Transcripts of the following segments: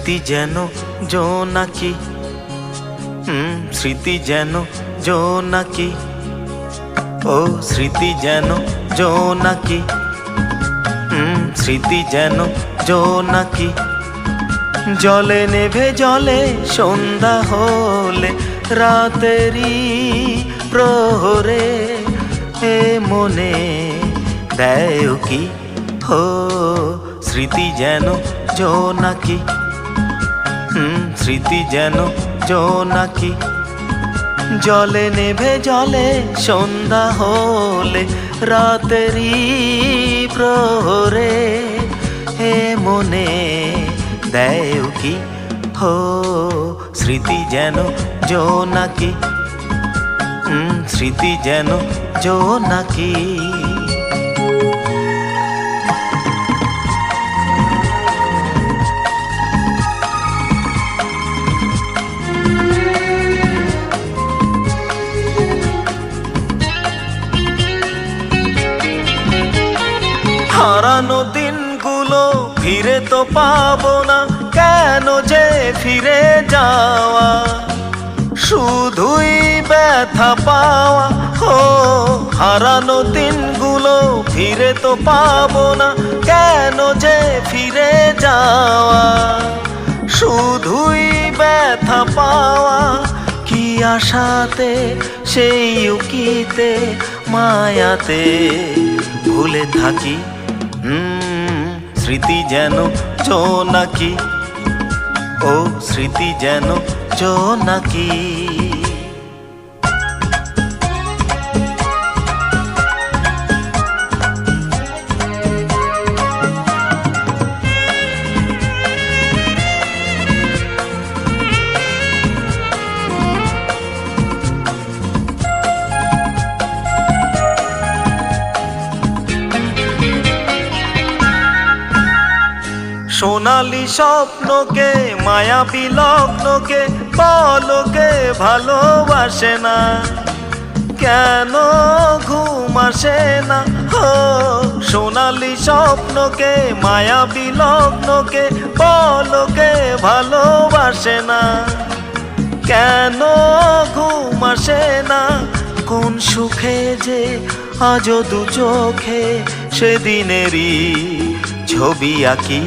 স্মৃতি যেন জোনাকি, স্মৃতি যেন জোনাকি, ও স্মৃতি যেন জোনাকি, স্মৃতি যেন জোনাকি। জলে নেভে জলে সন্ধ্যা হলে রাতেরই প্রহরে এ মনে দেয় কি হো স্মৃতি যেন জোনাকি, স্মৃতি যেন জোনাকি। জলে নেভে জলে সন্ধ্যা হলে রাতেরই প্রহরে এ মনে দেয় কি হো স্মৃতি যেন জোনাকি, স্মৃতি যেন জোনাকি। হারানো দিনগুলো ফিরে তো পাবো না, কেন যে ফিরে যাওয়া, শুধুই ব্যথা পাওয়া। ও হারানো দিনগুলো ফিরে তো পাবো না, কেন যে ফিরে যাওয়া, শুধুই ব্যথা পাওয়া। কি আশাতে সেই উকিতে মায়াতে ভুলে থাকি, স্মৃতি যেন জোনাকি, ও স্মৃতি যেন জোনাকি। সোনালি স্বপ্নকে মায়াবী লগ্নকে পলকে ভালোবাসে না, কেন ঘুম আসে না। হো সোনালি স্বপ্নকে মায়াবী লগ্নকে পলকে ভালোবাসে না, কেন ঘুম আসে না। কোন সুখে যে আজও দু চোখে সেদিনেরই ছবি আঁকি,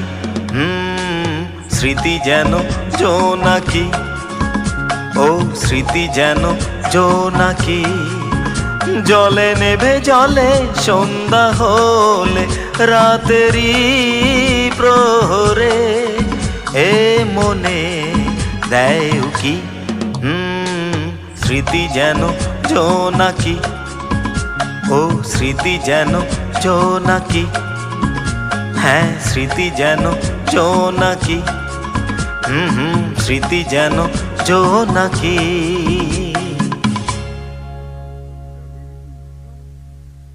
স্মৃতি যেন জোনাকি, ও স্মৃতি যেন জোনাকি। জলে নেভে জলে সন্ধ্যা হলে রাতেরই প্রহরে এ মনে দেয় কি স্মৃতি যেন জোনাকি, ও স্মৃতি যেন জোনাকি। হ্যাঁ স্মৃতি যেন জোনাকি, স্মৃতি যেন জোনাকি।